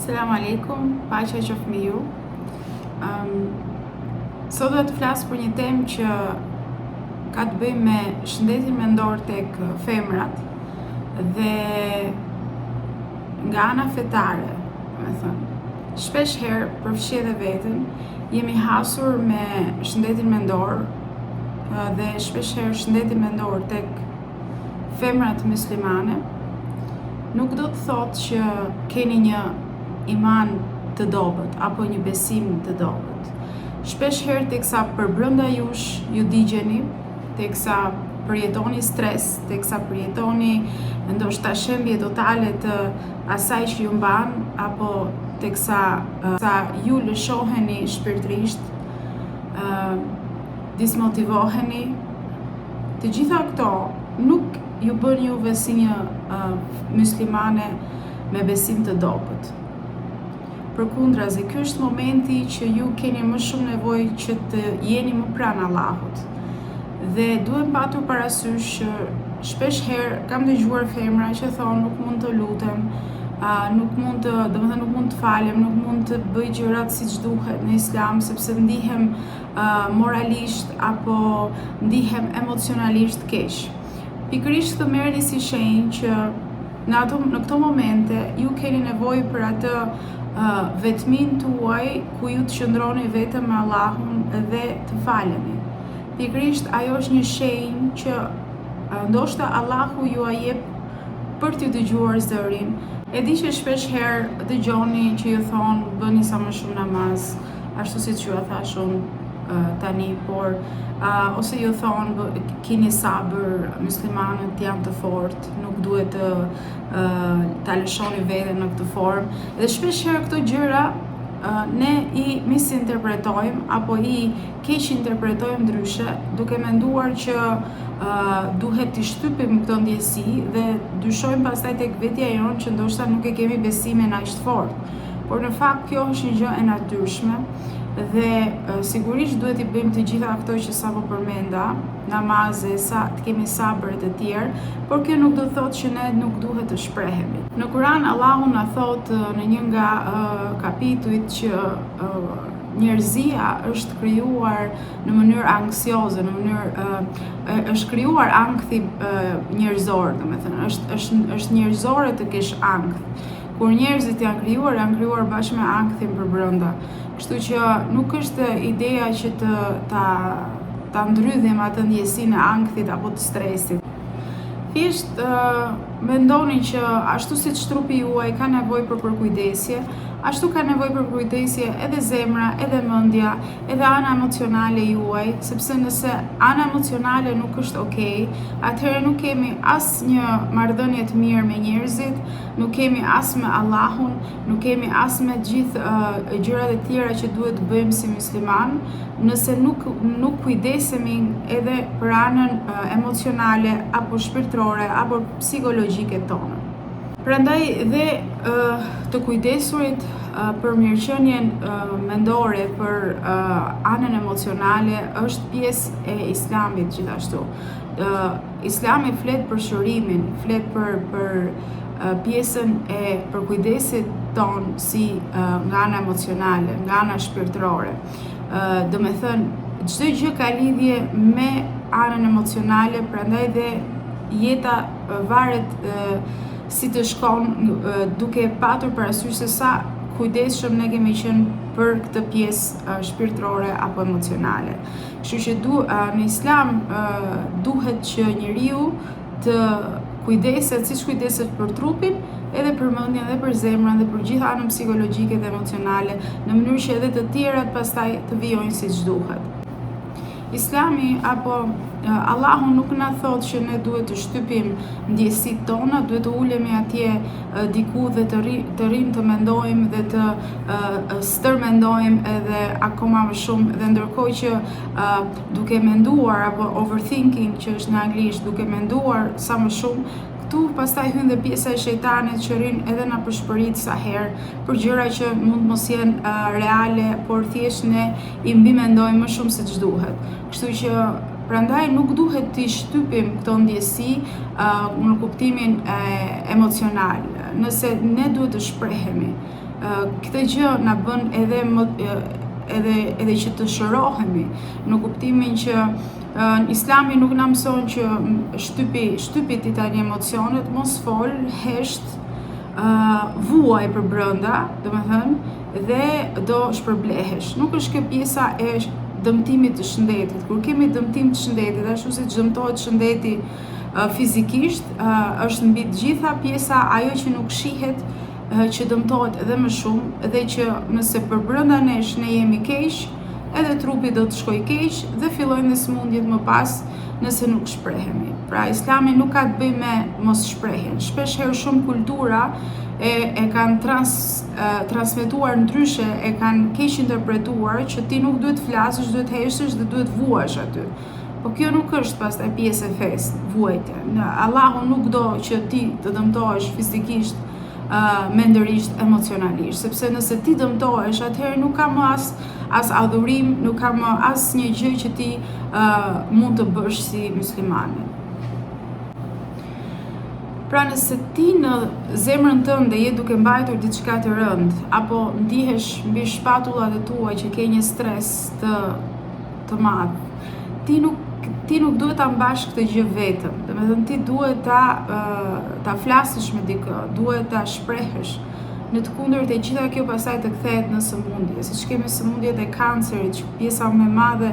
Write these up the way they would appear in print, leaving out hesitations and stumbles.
Selam aleikum, paqja qoftë me ju. Sot do të flas për një temë që ka të bëjë me shëndetin mendor tek femrat dhe nga ana fetare, shpesh herë përfshi edhe veten, jemi hasur me shëndetin mendor dhe shpesh herë shëndetin mendor tek femrat muslimane nuk do të thotë që keni një iman të dobët apo një besim të dobët. Shpesh herë teksa përbrenda jush ju digjeni, teksa përjetoni stres, teksa përjetoni ndoshta shembje totale të asaj që ju mban, apo teksa ju lëshoheni shpirtërisht, dismotivoheni, të gjitha këto nuk ju bën juve si një muslimane me besim të dobët. Përkundrazi, ky është momenti që ju keni më shumë nevojë që të jeni më pranë Allahut. Dhe duhem patur parasysh që shpesh herë kam dëgjuar femra që thonë nuk mund të lutem, nuk mund të falem, nuk mund të bëj gjërat siç duhet në Islam sepse ndihem moralisht apo ndihem emocionalisht keq. Pikërisht këtë merrni si shenjë që në këto momente ju keni nevojë për atë vetmin tuaj ku ju të qëndroni vetëm me Allahun dhe të faleni. Pikërisht ajo është një shenjë që ndoshta Allahu ju a jep për t'ju dëgjuar zërin. E di që shpesh herë dëgjoni që ju thonë bëni sa më shumë namaz, ashtu siç ju a thash unë tani, por ose ju thonë keni sabër, muslimanët janë të fortë, nuk duhet ta lëshoni veten në këtë formë. Dhe shpesh herë këto gjëra ne i misinterpretojmë apo i keq interpretojmë ndryshe, duke menduar që duhet t'i shtypim këto ndjesi dhe dyshojmë pastaj tek vetja jonë që ndoshta nuk e kemi besimin aq të fortë. Por në fakt kjo është një gjë e natyrshme dhe sigurisht duhet i bëjmë të gjitha këto që sapo përmenda, namaze, të kemi sabër e të tjerë, por kjo nuk do të thotë që ne nuk duhet të shprehemi. Në Kur'an Allahu na thotë në një nga kapitujt që njerëzia është krijuar në mënyrë anksioze, është krijuar ankthi njerëzor, domethënë është njerëzore të kesh ankth. Kur njerëzit janë krijuar bashkë me ankthin përbrenda. Kështu që nuk është ideja që ta ndrydhim atë ndjesinë e ankthit apo të stresit. Thjesht mendoni që ashtu siç trupi juaj ka nevojë për përkujdesje, ashtu ka nevojë për përkujdesje edhe zemra, edhe mendja, edhe ana emocionale juaj, sepse nëse ana emocionale nuk është okay, atëherë nuk kemi asnjë marrëdhënie të mirë me njerëzit, nuk kemi as me Allahun, nuk kemi as me gjithë gjërat e tjera që duhet të bëjmë si musliman, nëse nuk kujdesemi edhe për anën emocionale apo shpirtërore apo psikologjike tonë. Prandaj dhe të kujdesurit për mirëqenien mendore, për anën emocionale është pjesë e Islamit gjithashtu. Islami flet për shërimin, flet për pjesën e përkujdesit ton si nga ana emocionale, nga ana shpirtërore. Do me thënë, çdo gjë ka lidhje me anën emocionale, prandaj dhe jeta varet si të shkon duke patur parasysh se sa kujdesshëm ne kemi qenë për këtë pjesë shpirtërore apo emocionale. Kështu që në Islam duhet që njeriu të kujdeset siç kujdeset për trupin, edhe për mendjen, edhe për zemrën, dhe për gjithë anën psikologjike dhe emocionale, në mënyrë që edhe të tjerat pastaj të vijojnë siç duhet. Islami apo Allahu nuk na thotë që ne duhet të shtypim ndjesitë tona, duhet të ulemi atje diku dhe të rrim të mendojmë dhe të stërmendojmë edhe akoma më shumë, dhe ndërkohë që duke menduar apo overthinking që është në anglisht, duke menduar sa më shumë, këtu pastaj hyn dhe pjesa e shejtanit që rrin edhe na përshpërit sa herë për gjëra që mund mos jenë reale, por thjesht ne i mbimendojmë më shumë se ç'duhet. Kështu që prandaj nuk duhet t'i shtypim këto ndjesi në kuptimin emocional. Nëse ne duhet të shprehemi, Këtë gjë na bën edhe që të shërohemi, në kuptimin që Islami nuk na mëson që shtypi ti tani emocionet, mos fol, hesht, vuaj për brenda, domethënë, dhe do shpërblehesh. Nuk është kjo pjesa e dëmtimit të shëndetit. Kur kemi dëmtim të shëndetit, ashtu si dëmtohet shëndeti fizikisht, është mbi të gjitha pjesa ajo që nuk shihet, që dëmtohet edhe më shumë, dhe që nëse për brenda nesh ne jemi keq, edhe trupi do të shkojë keq dhe fillojnë dhe sëmundjet më pas nëse nuk shprehemi. Pra Islami nuk ka të bëjë me mos shprehjen. Shpesh herë shumë kultura e kanë transmetuar ndryshe, e kanë keq interpretuar që ti nuk duhet flasësh, duhet heshtësh dhe duhet vuash aty. Po kjo nuk është pastaj pjesë e fesë, vuajtja. Allahu nuk do që ti të dëmtohesh fizikisht, mendërisht, emocionalisht, sepse nëse ti dëmtohesh, atëherë nuk ka më as adhurim, nuk ka më as një gjë që ti mund të bësh si muslimane. Pra nëse ti në zemrën tënde je duke mbajtur diçka të rëndë, apo ndihesh mbi shpatullat e tua që ke një stres të madh, ti nuk duhet ta mbash këtë gjë vetëm. Domethënë ti duhet ta flasësh me dikë, duhet ta shprehësh. Në të kundërt e gjitha kjo pastaj të kthehet në sëmundje, siç kemi sëmundjet e kancerit, që pjesa më e madhe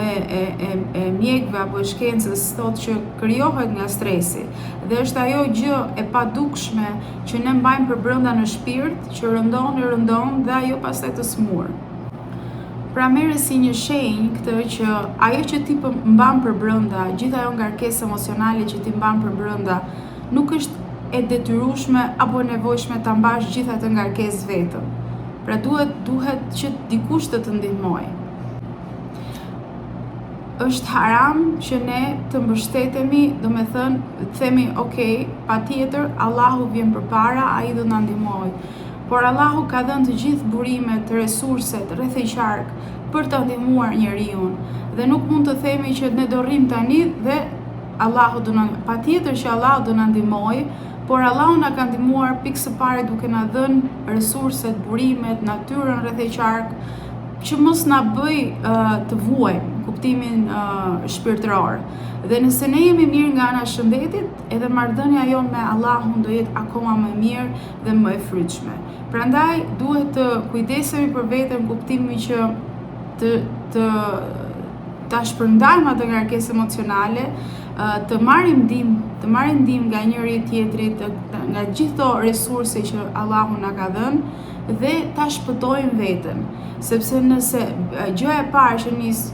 e mjekëve apo e shkencës thotë që krijohet nga stresi. Dhe është ajo gjë e padukshme që ne mbajmë për brenda në shpirt, që rëndon dhe ajo pastaj të smur. Pra merre si një shenjë këtë që ajo që ti mban për brenda, gjithë ajo ngarkesë emocionale që ti mban për brenda, nuk është e detyrueshme apo nevojshme ta mbash gjithë atë ngarkesë vetëm. Pra duhet që dikush të ndihmojë. Është haram që ne të mbështetemi, domethënë të themi, okay, patjetër Allahu vjen përpara, ai do na ndihmojë. Por Allahu ka dhënë të gjithë burimet, resurset, rrethëqark për të ndihmuar njeriu. Dhe nuk mund të themi që ne do rrim tani dhe Allahu do na, patjetër që Allahu do na ndihmojë, por Allahu na ka ndihmuar pikë së pari duke na dhënë resurset, burimet, natyrën rrethëqark, që mos na bëj të vuajmë kuptimin shpirtëror. Dhe nëse ne jemi mirë nga ana e shëndetit, edhe marrëdhënia jonë me Allahun do jetë akoma më mirë dhe më e frytshme. Prandaj duhet të kujdesemi për veten në kuptimin që ta shpërndajmë atë ngarkesë emocionale, të marrim ndihmë nga njëri tjetrit, nga gjithë ato resurse që Allahu na ka dhënë, dhe ta shpëtojmë veten. Sepse nëse gjëja e parë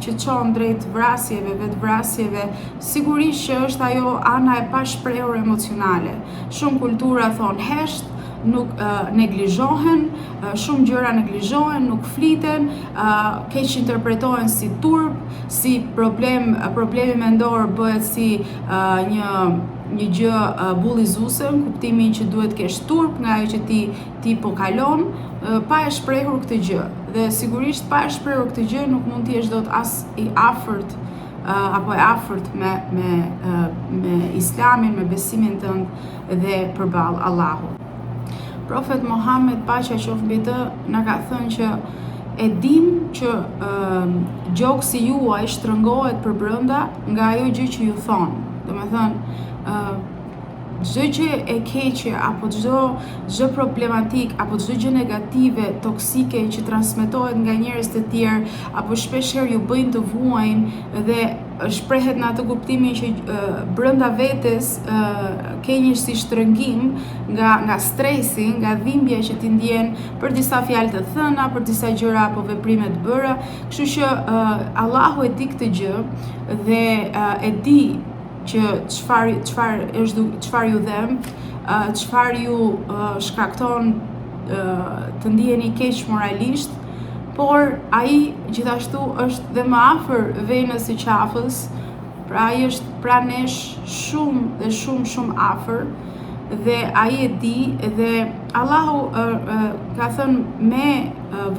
që çon drejt vrasjeve, vetvrasjeve, sigurisht që është ajo ana e pashprehur emocionale. Shumë kultura thon hesht, nuk neglizhohen, shumë gjëra neglizhohen, nuk fliten, keq interpretohen si turp, si problemi mendor bëhet si një gjë bullizuese, në kuptimin që duhet kesh turp nga ajo që ti po kalon, pa e shprehur këtë gjë. Dhe sigurisht pa e shprehur këtë gjë nuk mund të jesh dot as i afërt apo e afërt me Islamin, me besimin tënd dhe përballë Allahut. Profet Muhammed, paqja qoftë mbi të, na ka thënë që e dim që gjoksi juaj shtrëngohet për brenda nga ajo gjë që ju thonë. Domethënë, çdo gjë e keqe apo çdo problematik apo çdo gjë negative, toksike që transmetohet nga njerëz të tjerë apo shpeshherë ju bëjnë të vuajnë dhe shprehet në atë kuptimin që brenda vetes ke një si shtrëngim nga stresi, nga dhimbja që ti ndjen për disa fjalë të thëna, për disa gjëra apo veprime të bëra. Kështu që Allahu e di këtë gjë dhe e di që çfarë ju dhem, çfarë ju shkakton të ndiheni keq moralisht, por ai gjithashtu është dhe më afër venës së qafës, pra ai është pranë nesh shumë afër, dhe ai e di, dhe Allahu ka thënë me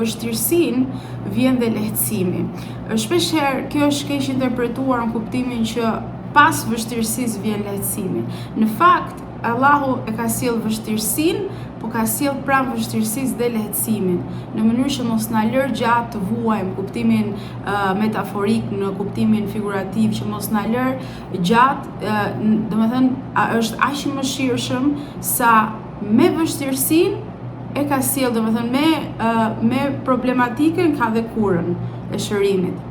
vështirësinë vjen dhe lehtësimi. Shpeshherë kjo është keq interpretuar në kuptimin që pas vështirësisë vjen lehtësimi. Në fakt, Allahu e ka sjell vështirësinë po ka sjell pranë vështirësisë dhe lehtësimin, në mënyrë që mos na lër gjatë të vuajmë kuptimin metaforik në kuptimin figurativ, që mos na lër gjatë, domethënë është aq i mëshirshëm sa me vështirësinë e ka sjell, domethënë me problematikën ka dhe kurën e shërimit.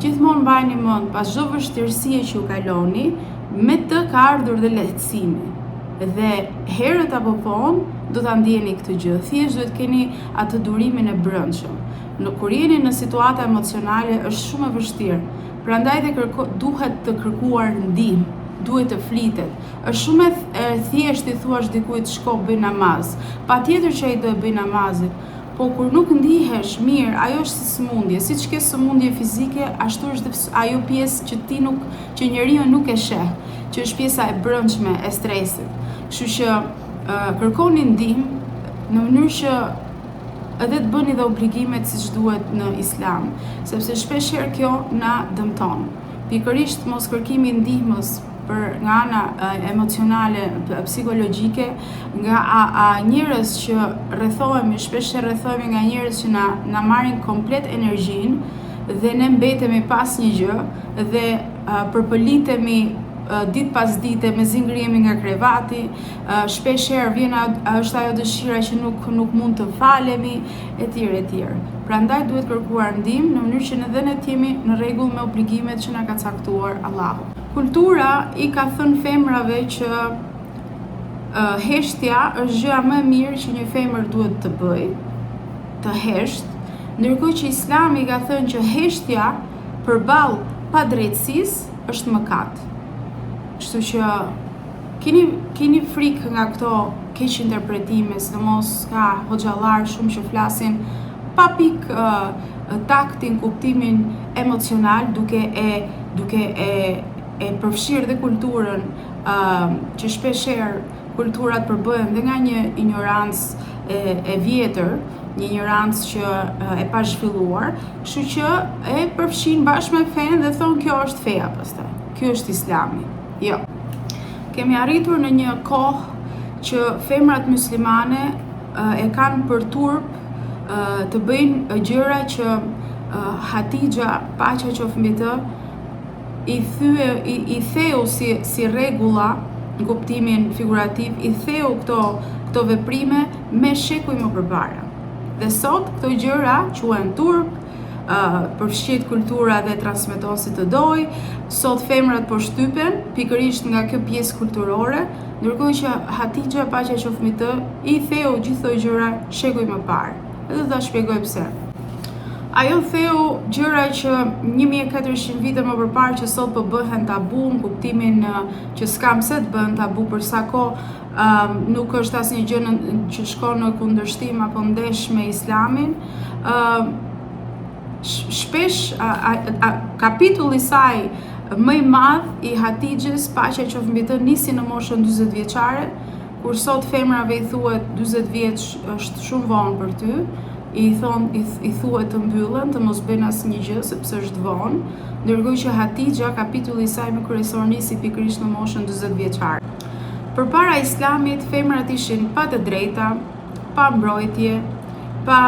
Gjithmonë mbajini mend, pas çdo vështirësie që ju kaloni, me të ka ardhur dhe lehtësimi. Dhe herët apo vonë do ta ndjeni këtë gjë. Thjesht duhet keni atë durimin e brendshëm. Kur jeni në situata emocionale është shumë e vështirë. Prandaj duhet të kërkuar ndihmë, duhet të flitet. Është shumë e thjeshtë i thuash dikujt shko bëj namaz. Patjetër që ai do e bëj namazin. Po kur nuk ndihesh mirë, ajo është si sëmundje, siç ke sëmundje fizike, ashtu është ajo pjesë që njeriu nuk e sheh, që është pjesa e brendshme e stresit. Kështu që kërkoni ndihmë në mënyrë që edhe të bëni dhe obligimet siç duhet në Islam, sepse shpeshherë kjo na dëmton. Pikërisht mos kërkimi i ndihmës nga ana emocionale, psikologjike, nga njerëz që rrethohemi, shpesh rrethohemi nga njerëz që na marrin komplet energjinë dhe ne mbetemi pas një gjë dhe përpëlitemi ditë pas dite, me zingrihemi nga krevati, shpesh herë është ajo dëshira që nuk mund të falemi, etj. Prandaj duhet kërkuar ndihmë në mënyrë që edhe ne të jemi në rregull me obligimet që na ka caktuar Allahu. Kultura i ka thënë femrave që heshtja është gjëja më e mirë që një femër duhet të bëjë, të hesht, ndërkohë që Islami ka thënë që heshtja përballë padrejtësisë është mëkat. Kështu që keni frikë nga këto keq interpretime, sidomos ka hoxhallar shumë që flasin pa pikë taktin, kuptimin emocional, duke e përfshirë dhe kulturën që shpeshherë kulturat përbëhen dhe nga një ignorancë e vjetër, një ignorancë që e pa zhvilluar, kështu që e përfshin bashkë me fenë dhe thonë kjo është feja pastaj, kjo është Islami. Jo. Kemi arritur në një kohë që femrat muslimane e kanë për turp të bëjnë gjëra që Hatixha, paqja qoftë mbi të, i theu si rregulla në kuptimin figurativ, i theu këto veprime me shekuj më përpara. Dhe sot këto gjëra quhen turp, përfshihet kultura dhe transmeton si të doj. Sot femrat po shtypen pikërisht nga kjo pjesë kulturore, ndërkohë që Hatixha, paqja qoftë mbi të, i theu gjithë këto gjëra shekuj më parë. Edhe do ta shpjegoj pse. Ajo theu gjëra që 1400 vite më përpara që sot po bëhen tabu, në kuptimin që s'kam se të bëhen tabu për sa kohë nuk është asnjë gjë që shkon në kundërshtim apo ndesh me Islamin. Shpesh kapitulli i saj më i madh i Hatixhës, paqja qoftë mbi të, nisi në moshën 40 vjeçare, kur sot femrave i thuhet 40 vjeç është shumë vonë për ty. I thuhet të mbyllen, të mos bëjnë asnjë gjë sepse është vonë, ndërkohë që Hatixha, kapitulli i saj më kryesor nisi pikërisht në moshën 40 vjeçare. Përpara Islamit, femrat ishin pa të drejta, pa mbrojtje, pa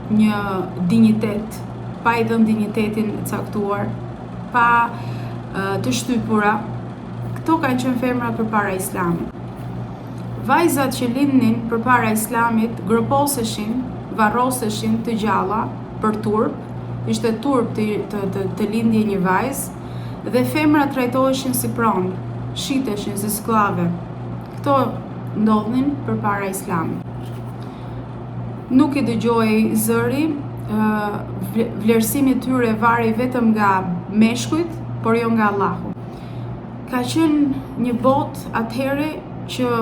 një dinjitet, pa i dhënë dinjitetin e caktuar, pa të shtypura. Këto kanë qenë femrat përpara Islamit. Vajzat që lindnin përpara Islamit groposeshin, varroseshin të gjalla për turp, ishte turp të lindje një vajzë, dhe femrat trajtoheshin si pronë, shiteshin si sklave. Këto ndodhin përpara Islamit. Nuk i dëgjoi zëri, vlerësimi i tyre varri vetëm nga meshkujt, por jo nga Allahu. Ka qenë një botë atëherë që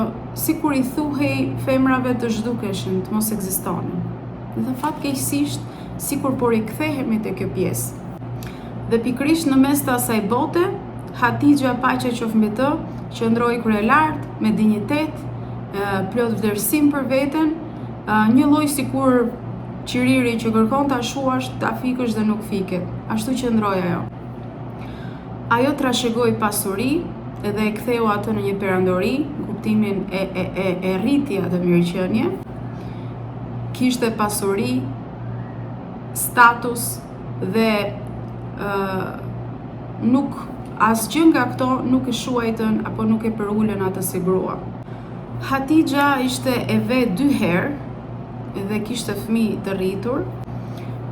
sikur i thuhej femrave të zhdukeshin, të mos ekzistonin. Dhe fatkeqësisht sikur po rikthehemi te kjo pjesë. Dhe pikërisht në mes të asaj bote, Hatixha, paqja qoftë mbi të, qëndroi krye lart, me dinjitet, plot vlerësim për veten, një lloj sikur qiriri që kërkon ta shuash, ta fikësh dhe nuk fiket. Ashtu qëndroi ajo. Ajo trashëgoi pasuri edhe e ktheu atë në një perandori, në kuptimin e rritja të mirëqenie, kishte pasuri, status dhe nuk asgjë nga këto nuk e shuajtën apo nuk e përullën atë si grua. Hatixha ishte e vet 2 herë dhe kishte fëmijë të rritur.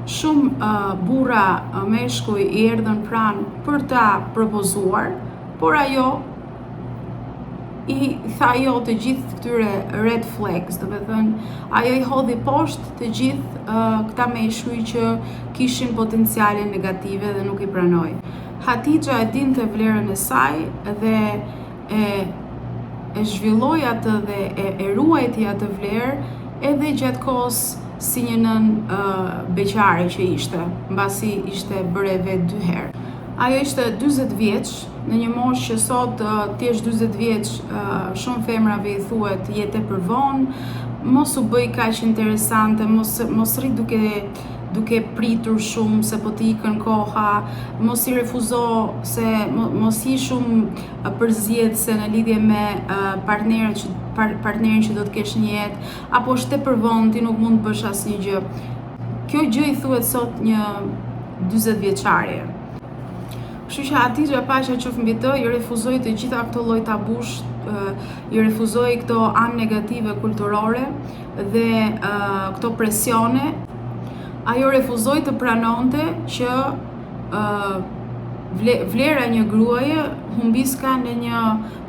Shumë burra meshkuj i erdhën pranë për ta propozuar, por ajo i tha jo të gjithë këtyre red flags, do të thënë ajo i hodhi poshtë të gjithë këta meshkuj që kishin potenciale negative dhe nuk i pranoi. Hatixha e dinte vlerën e saj dhe e zhvilloi atë dhe e ruajti atë vlerë edhe gjatë kohës si një nën beqare që ishte, mbasi ishte bërë vetë 2 herë. Ajo ishte 40 vjeç, në një moshë që sot ti je 40 vjeç, shumë femrave i thuhet je tepër vonë, mos u bëj kaq interesante, mos rri duke pritur shumë se po të ikën koha, mos i refuzo se mos i shumë përzjedhse në lidhje me partnerin që do të kesh një jetë, apo është tepër vonë, ti nuk mund të bësh asnjë gjë. Kjo gjë i thuhet sot një 40 vjeçare. Kështu që Hatixha Paqja qoftë mbi të, i refuzoi të gjitha këto lloj tabush, i refuzoi këto anë negative kulturore dhe këto presione. Ajo refuzoi të pranonte që vlera e një gruaje humbiska në një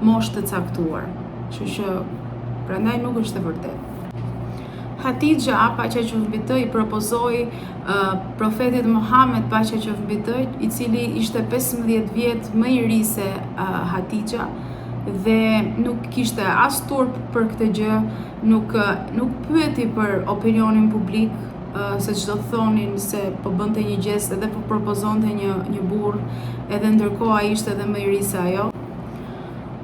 moshë të caktuar. Kështu që prandaj nuk është e vërtetë. Hatixha Paqja qoftë mbi të i propozoi profetit Muhammed Paqja qoftë mbi të, i cili ishte 15 vjet më i ri se Hatixha dhe nuk kishte as turp për këtë gjë, nuk pyeti për opinionin publik, se çdo thonin se po bënte një gjest edhe po propozonte një burr, edhe ndërkohë ai ishte edhe më i ri se ajo.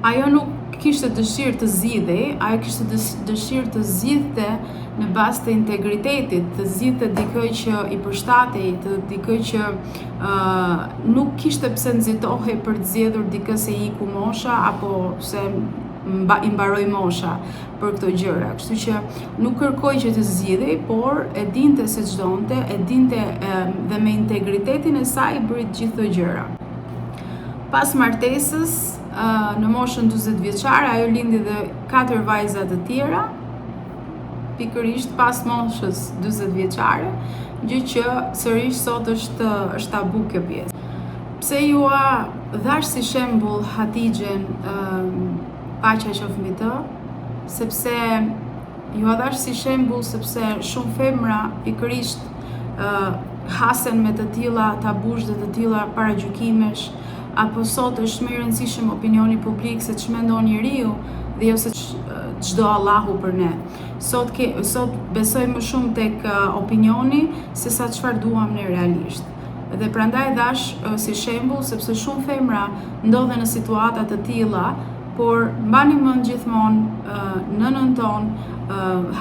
Ajo nuk kishte dëshirë të zgjidhej, ajo kishte dëshirë të zgjidhte në bazë të integritetit, të zgjidhte dikë që i përshtatej, të dikë që nuk kishte pse nxitohej për të zgjedhur dikë se i iku mosha apo se i mbaroi mosha për këto gjëra. Kështu që nuk kërkoi që të zgjidhej, por e dinte se ç'donte, e dinte dhe me integritetin e saj bëri të gjithë këto gjëra. Pas martesës, në moshën 40 vjeçare, ajo lindi dhe 4 vajza të tjera, pikërisht pas moshës 40 vjeçare, gjë që sërish sot është tabu kjo pjesë. Pse ju dhash si shembull Hatixhen Paqja qoftë mbi të, sepse ju dhash si shembull sepse shumë femra pikërisht hasen me të tilla tabush dhe të tilla paragjykimesh, apo sot është më i rëndësishëm opinioni publik se ç'mendon njeriu dhe jo se ç'do Allahu për ne. Sot besoj më shumë tek opinioni se sa çfarë duam ne realisht. Dhe prandaj dhash si shembull sepse shumë femra ndodhen në situata të tilla, por mbani mend gjithmonë nënën tonë,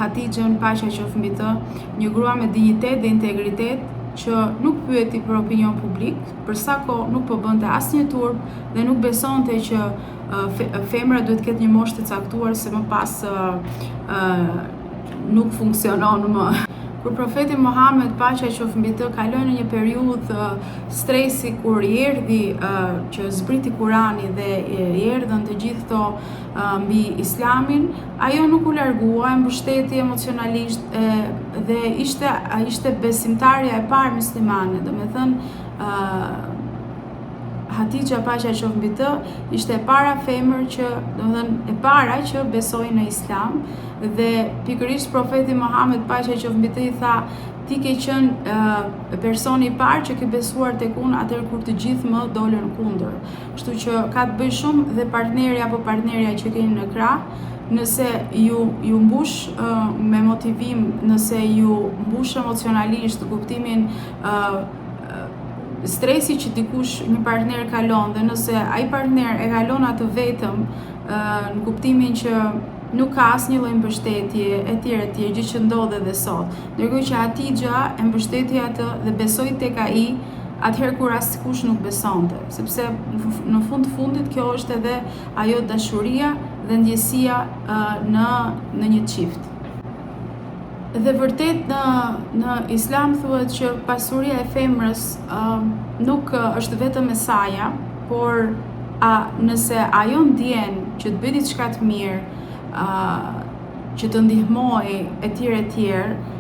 Hatixhen Paqja qoftë mbi të, një grua me dinjitet dhe integritet, që nuk pyeti për opinion publik, për sa kohë nuk po bënte asnjë turp dhe nuk besonte që femra duhet ketë një moshë të caktuar se më pas nuk funksionon më. Kur profeti Muhammed Paqja qoftë mbi të kaloi në një periudhë stresi kur i erdhi që zbriti Kurani dhe i erdhën të gjithë këto mbi Islamin, ajo nuk u largua, e mbështeti emocionalisht dhe ishte besimtarja e parë muslimane, domethënë Hatixha Paqja qoftë mbi të ishte e para femër që, domethënë e para që besoi në Islam dhe pikërisht profeti Muhammed Paqja qoftë mbi të i tha ti ke qenë personi i parë që ke besuar tek unë atëherë kur të gjithë më dolën kundër. Kështu që ka të bëjë shumë dhe partneri apo partnerja që keni në krah, nëse ju mbush me motivim, nëse ju mbush emocionalisht kuptimin stresi që dikush një partner kalon dhe nëse ai partner e kalon atë vetëm në kuptimin që nuk ka asnjë lloj mbështetje etj, gjë që ndodh edhe sot. Ndërkohë që Hatixha e mbështeti atë dhe besoi tek ai atëherë kur askush nuk besonte, sepse në fund të fundit kjo është edhe ajo dashuria dhe ndjesia në një çift. Dhe vërtet në Islam thuhet që pasuria e femrës nuk është vetëm e saja, por nëse ajo ndjen që të bëj diçka të mirë, që të ndihmoj etj,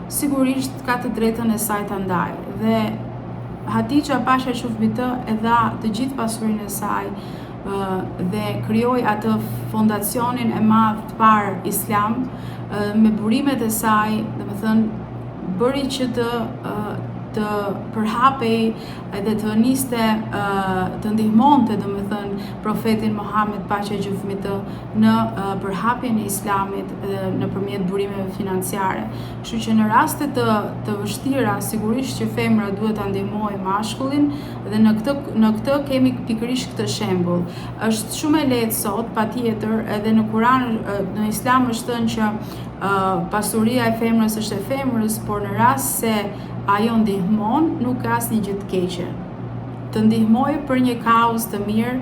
sigurisht ka të drejtën e saj ta ndajë. Dhe Hatixha Pasha qoftë mbi të e dha të gjithë pasurinë e saj dhe krijoi atë fondacionin e madh të parë islam me burimet e saj, domethënë bëri që të përhapej edhe të niste të ndihmonte domethënë profetin Muhammed paqja qoftë mbi të në përhapjen e islamit nëpërmjet burimeve financiare. Kështu që në raste të vështira sigurisht që femra duhet ta ndihmojë mashkullin dhe në këtë kemi pikërisht këtë shembull. Është shumë e lehtë sot, patjetër, edhe në Kur'an në Islam është thënë që pasuria e femrës është e femrës, por në rast se ajo ndihmon, nuk ka asnjë gjë të keqe. Të ndihmoj për një kauzë të mirë,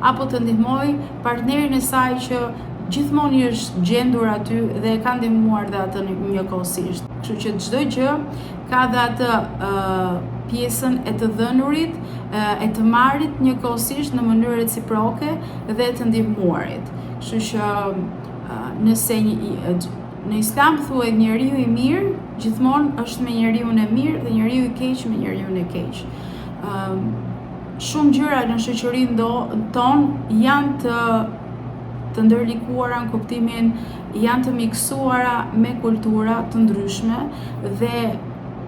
apo të ndihmoj partnerin e saj që gjithmonë i është gjendur aty dhe e ka ndihmuar dhe atë njëkohësisht. Kështu që çdo gjë ka dhe atë pjesën e të dhënurit, e të marrit njëkohësisht në mënyrë reciproke dhe të ndihmuarit. Kështu që nëse në Islam thuhet njeriu i mirë gjithmonë është me njeriu e mirë dhe njeriu i keq me njeriu e keq. Shumë gjëra në shoqërinë tonë janë të ndërlikuara në kuptimin, janë të miksuara me kultura të ndryshme dhe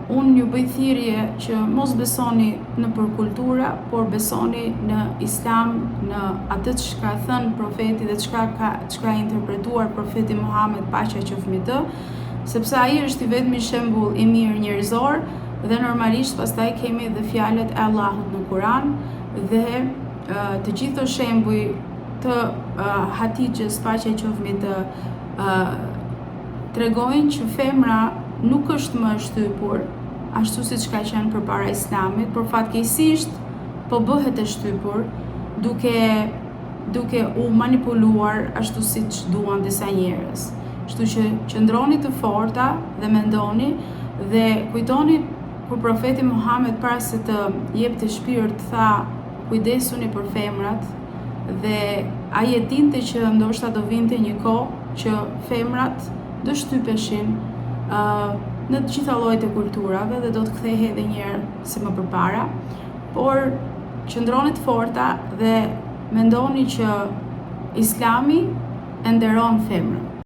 unë ju bëj thirrje që mos besoni në kultura, por besoni në Islam, në atë që ka thënë profeti dhe çka ka interpretuar profeti Muhammed paqja qoftë mbi të, sepse ai është i vetmi shembull i mirë njerëzor dhe normalisht pastaj kemi edhe fjalët e Allahut në Kur'an dhe të gjithë këto shembuj të Hatixhës paqja qoftë mbi të tregojnë që femra nuk është më e shtypur ashtu siç ka qenë përpara Islamit, por fatkeqësisht po bëhet e shtypur duke u manipuluar ashtu siç duan disa njerëz. Kështu që qëndroni të forta dhe mendoni dhe kujtoni kur profeti Muhammed para se të jepte shpirt tha kujdesuni për femrat dhe ai e dinte që ndoshta do vinte një kohë që femrat do shtypeshin në të gjitha llojet e kulturave dhe do të kthehej edhe një herë si më përpara, por qëndroni të forta dhe mendoni që Islami e nderon femrën.